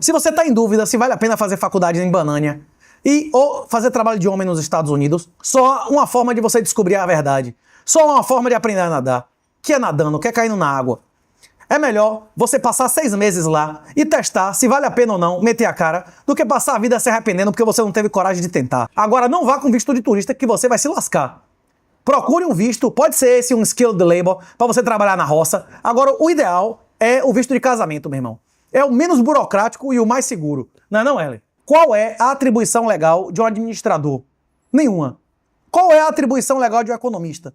Se você está em dúvida se vale a pena fazer faculdade em Banânia ou fazer trabalho de homem nos Estados Unidos, só uma forma de você descobrir a verdade. Só uma forma de aprender a nadar, que é nadando, que é caindo na água. É melhor você passar 6 meses lá e testar se vale a pena ou não meter a cara do que passar a vida se arrependendo porque você não teve coragem de tentar. Agora, não vá com visto de turista que você vai se lascar. Procure um visto, pode ser esse um skilled labor, para você trabalhar na roça. Agora, o ideal é o visto de casamento, meu irmão. É o menos burocrático e o mais seguro. Não é não, Ellen? Qual é a atribuição legal de um administrador? Nenhuma. Qual é a atribuição legal de um economista?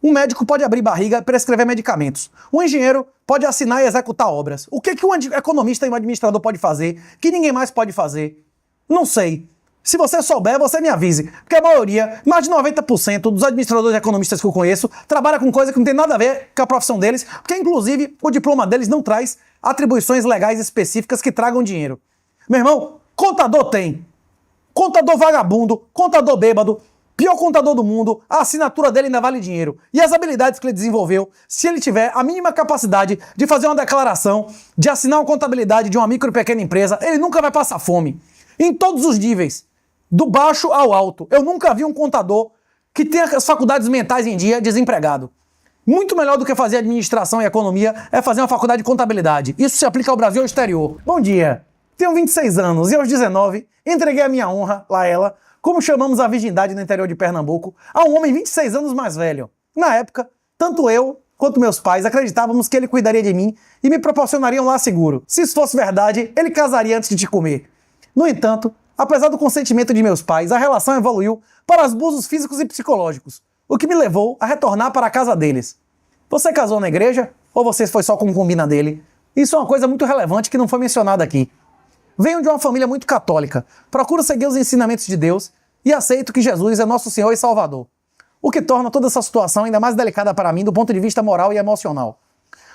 Um médico pode abrir barriga e prescrever medicamentos. Um engenheiro pode assinar e executar obras. O que um economista e um administrador pode fazer que ninguém mais pode fazer? Não sei. Se você souber, você me avise. Porque a maioria, mais de 90% dos administradores e economistas que eu conheço, trabalha com coisa que não tem nada a ver com a profissão deles, porque inclusive o diploma deles não traz atribuições legais específicas que tragam dinheiro. Meu irmão, contador tem. Contador vagabundo, contador bêbado, pior contador do mundo, a assinatura dele ainda vale dinheiro. E as habilidades que ele desenvolveu, se ele tiver a mínima capacidade de fazer uma declaração, de assinar uma contabilidade de uma micro e pequena empresa, ele nunca vai passar fome. Em todos os níveis, do baixo ao alto. Eu nunca vi um contador que tenha as faculdades mentais em dia desempregado. Muito melhor do que fazer administração e economia é fazer uma faculdade de contabilidade. Isso se aplica ao Brasil e ao exterior. Bom dia. Tenho 26 anos e aos 19 entreguei a minha honra, lá ela, como chamamos a virgindade no interior de Pernambuco, a um homem 26 anos mais velho. Na época, tanto eu quanto meus pais acreditávamos que ele cuidaria de mim e me proporcionaria um lar seguro. Se isso fosse verdade, ele casaria antes de te comer. No entanto, apesar do consentimento de meus pais, a relação evoluiu para abusos físicos e psicológicos, o que me levou a retornar para a casa deles. Você casou na igreja ou você foi só concubina dele? Isso é uma coisa muito relevante que não foi mencionada aqui. Venho de uma família muito católica, procuro seguir os ensinamentos de Deus e aceito que Jesus é nosso Senhor e Salvador, o que torna toda essa situação ainda mais delicada para mim do ponto de vista moral e emocional.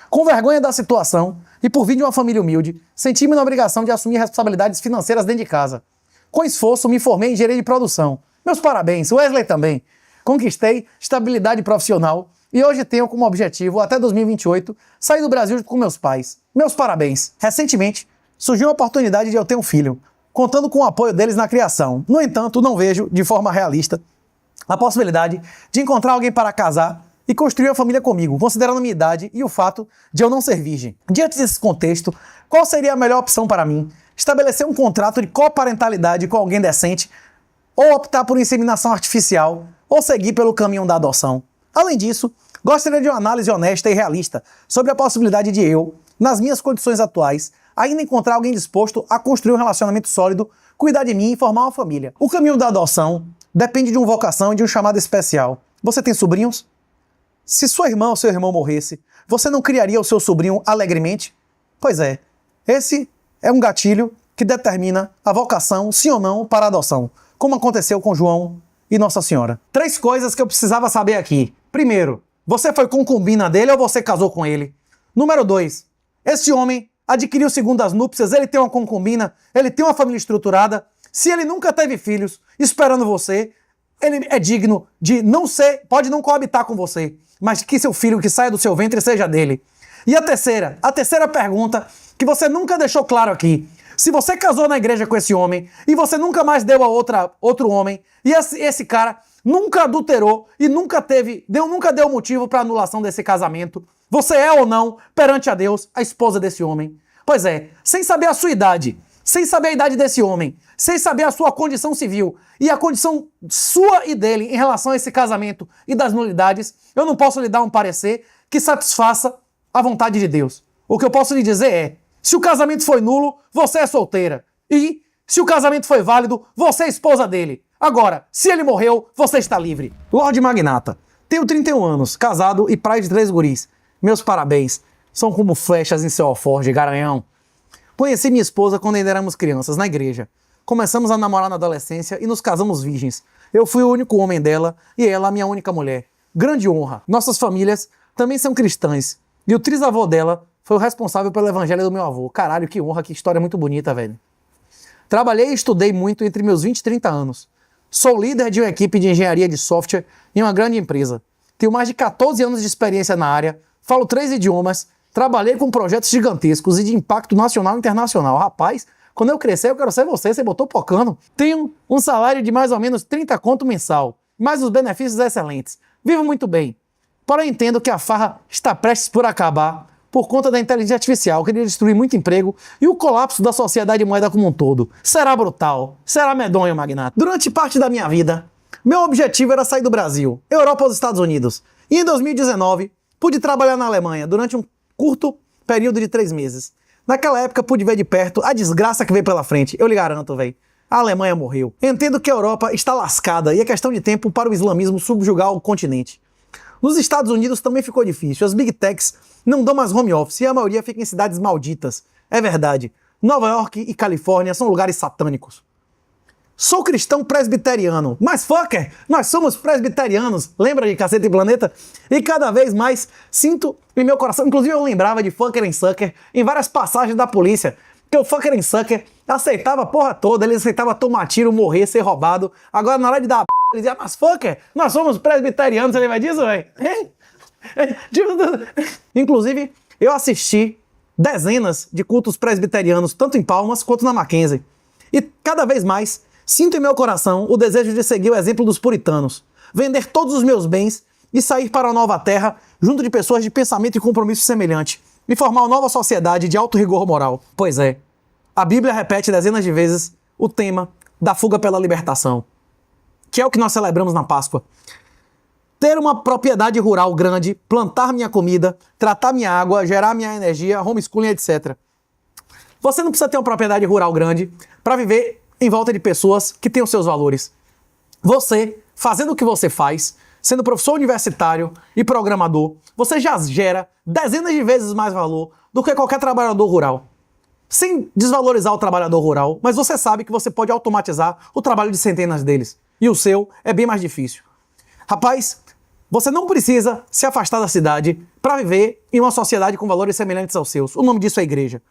Com vergonha da situação e por vir de uma família humilde, senti-me na obrigação de assumir responsabilidades financeiras dentro de casa. Com esforço, me formei em engenharia de produção. Meus parabéns, Wesley também. Conquistei estabilidade profissional e hoje tenho como objetivo, até 2028, sair do Brasil junto com meus pais. Meus parabéns. Recentemente, surgiu a oportunidade de eu ter um filho, contando com o apoio deles na criação. No entanto, não vejo, de forma realista, a possibilidade de encontrar alguém para casar e construir a família comigo, considerando a minha idade e o fato de eu não ser virgem. Diante desse contexto, qual seria a melhor opção para mim? Estabelecer um contrato de coparentalidade com alguém decente, ou optar por inseminação artificial, ou seguir pelo caminho da adoção. Além disso, gostaria de uma análise honesta e realista sobre a possibilidade de eu, nas minhas condições atuais, ainda encontrar alguém disposto a construir um relacionamento sólido, cuidar de mim e formar uma família. O caminho da adoção depende de uma vocação e de um chamado especial. Você tem sobrinhos? Se sua irmã ou seu irmão morresse, você não criaria o seu sobrinho alegremente? Pois é, esse é um gatilho que determina a vocação, sim ou não, para a adoção, como aconteceu com João e Nossa Senhora. 3 coisas que eu precisava saber aqui. Primeiro, você foi concubina dele ou você casou com ele? Número 2, esse homem adquiriu segundas núpcias, ele tem uma concubina, ele tem uma família estruturada. Se ele nunca teve filhos esperando você, ele é digno de não ser, pode não coabitar com você, mas que seu filho que saia do seu ventre seja dele. E a terceira pergunta que você nunca deixou claro aqui. Se você casou na igreja com esse homem e você nunca mais deu a outro homem e esse cara nunca adulterou e nunca deu motivo para anulação desse casamento, você é ou não, perante a Deus, a esposa desse homem? Pois é, sem saber a sua idade, sem saber a idade desse homem, sem saber a sua condição civil e a condição sua e dele em relação a esse casamento e das nulidades, eu não posso lhe dar um parecer que satisfaça a vontade de Deus. O que eu posso lhe dizer é, se o casamento foi nulo, você é solteira. E, se o casamento foi válido, você é esposa dele. Agora, se ele morreu, você está livre. Lorde Magnata, tenho 31 anos, casado e pai de 3 guris. Meus parabéns. São como flechas em seu alforje, garanhão. Conheci minha esposa quando ainda éramos crianças, na igreja. Começamos a namorar na adolescência e nos casamos virgens. Eu fui o único homem dela e ela a minha única mulher. Grande honra. Nossas famílias também são cristãs. E o trisavô dela foi o responsável pelo evangelho do meu avô. Caralho, que honra, que história muito bonita, velho. Trabalhei e estudei muito entre meus 20 e 30 anos. Sou líder de uma equipe de engenharia de software em uma grande empresa. Tenho mais de 14 anos de experiência na área, falo 3 idiomas, trabalhei com projetos gigantescos e de impacto nacional e internacional. Rapaz, Quando eu crescer, eu quero ser você botou pocando. Tenho um salário de mais ou menos 30 conto mensal, mais os benefícios excelentes. Vivo muito bem. Porém, entendo que a farra está prestes por acabar por conta da inteligência artificial, que iria destruir muito emprego e o colapso da sociedade e moeda como um todo. Será brutal, será medonho, magnata. Durante parte da minha vida, meu objetivo era sair do Brasil, Europa aos Estados Unidos. E em 2019, pude trabalhar na Alemanha durante um curto período de 3 meses. Naquela época, pude ver de perto a desgraça que veio pela frente. Eu lhe garanto, velho. A Alemanha morreu. Entendo que a Europa está lascada e é questão de tempo para o islamismo subjugar o continente. Nos Estados Unidos também ficou difícil. As Big Techs não dão mais home office e a maioria fica em cidades malditas. É verdade. Nova York e Califórnia são lugares satânicos. Sou cristão presbiteriano. Mas, fucker, nós somos presbiterianos. Lembra de Cacete e Planeta? E cada vez mais sinto em meu coração. Inclusive eu lembrava de Fucker and Sucker em várias passagens da polícia. Que o Fucker and Sucker aceitava a porra toda. Ele aceitava tomar tiro, morrer, ser roubado. Agora na hora de dar a ele dizia, mas fucker, nós somos presbiterianos. Você lembra disso, velho? Inclusive, eu assisti dezenas de cultos presbiterianos, tanto em Palmas quanto na Mackenzie. E cada vez mais sinto em meu coração o desejo de seguir o exemplo dos puritanos, vender todos os meus bens e sair para a nova terra junto de pessoas de pensamento e compromisso semelhante e formar uma nova sociedade de alto rigor moral. Pois é, a Bíblia repete dezenas de vezes o tema da fuga pela libertação, que é o que nós celebramos na Páscoa. Ter uma propriedade rural grande, plantar minha comida, tratar minha água, gerar minha energia, homeschooling, etc. Você não precisa ter uma propriedade rural grande para viver em volta de pessoas que têm os seus valores. Você, fazendo o que você faz, sendo professor universitário e programador, você já gera dezenas de vezes mais valor do que qualquer trabalhador rural. Sem desvalorizar o trabalhador rural, mas você sabe que você pode automatizar o trabalho de centenas deles. E o seu é bem mais difícil. Rapaz, você não precisa se afastar da cidade para viver em uma sociedade com valores semelhantes aos seus. O nome disso é igreja.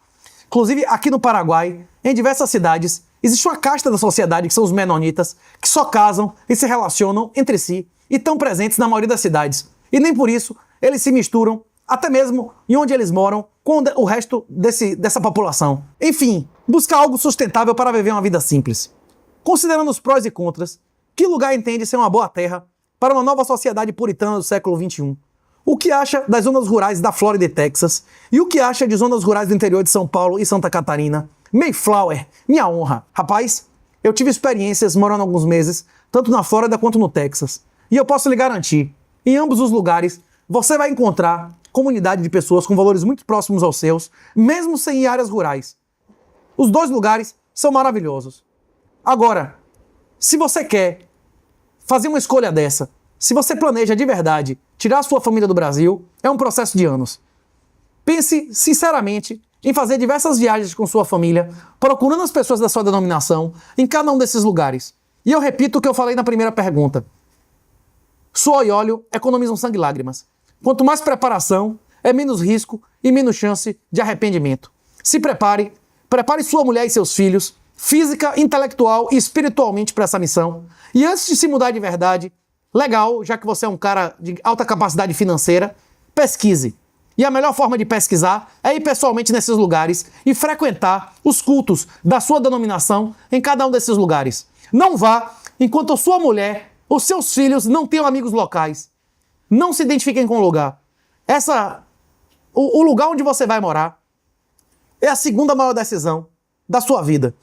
Inclusive, aqui no Paraguai, em diversas cidades, existe uma casta da sociedade, que são os menonitas, que só casam e se relacionam entre si e estão presentes na maioria das cidades. E nem por isso eles se misturam, até mesmo em onde eles moram, com o resto dessa população. Enfim, buscar algo sustentável para viver uma vida simples. Considerando os prós e contras, que lugar entende ser uma boa terra para uma nova sociedade puritana do século XXI? O que acha das zonas rurais da Flórida e Texas? E o que acha de zonas rurais do interior de São Paulo e Santa Catarina? Mayflower, minha honra. Rapaz, eu tive experiências morando alguns meses, tanto na Flórida quanto no Texas. E eu posso lhe garantir, em ambos os lugares, você vai encontrar comunidade de pessoas com valores muito próximos aos seus, mesmo sem ir áreas rurais. Os dois lugares são maravilhosos. Agora, se você quer fazer uma escolha dessa, se você planeja de verdade tirar a sua família do Brasil, é um processo de anos. Pense sinceramente em fazer diversas viagens com sua família, procurando as pessoas da sua denominação em cada um desses lugares. E eu repito o que eu falei na primeira pergunta. Suor e óleo economizam sangue e lágrimas. Quanto mais preparação, é menos risco e menos chance de arrependimento. Se prepare sua mulher e seus filhos, física, intelectual e espiritualmente para essa missão. E antes de se mudar de verdade, legal, já que você é um cara de alta capacidade financeira, pesquise. E a melhor forma de pesquisar é ir pessoalmente nesses lugares e frequentar os cultos da sua denominação em cada um desses lugares. Não vá enquanto a sua mulher, os seus filhos não tenham amigos locais. Não se identifiquem com o lugar. O lugar onde você vai morar é a segunda maior decisão da sua vida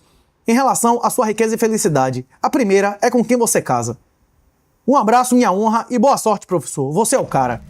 em relação à sua riqueza e felicidade. A primeira é com quem você casa. Um abraço, minha honra e boa sorte, professor. Você é o cara.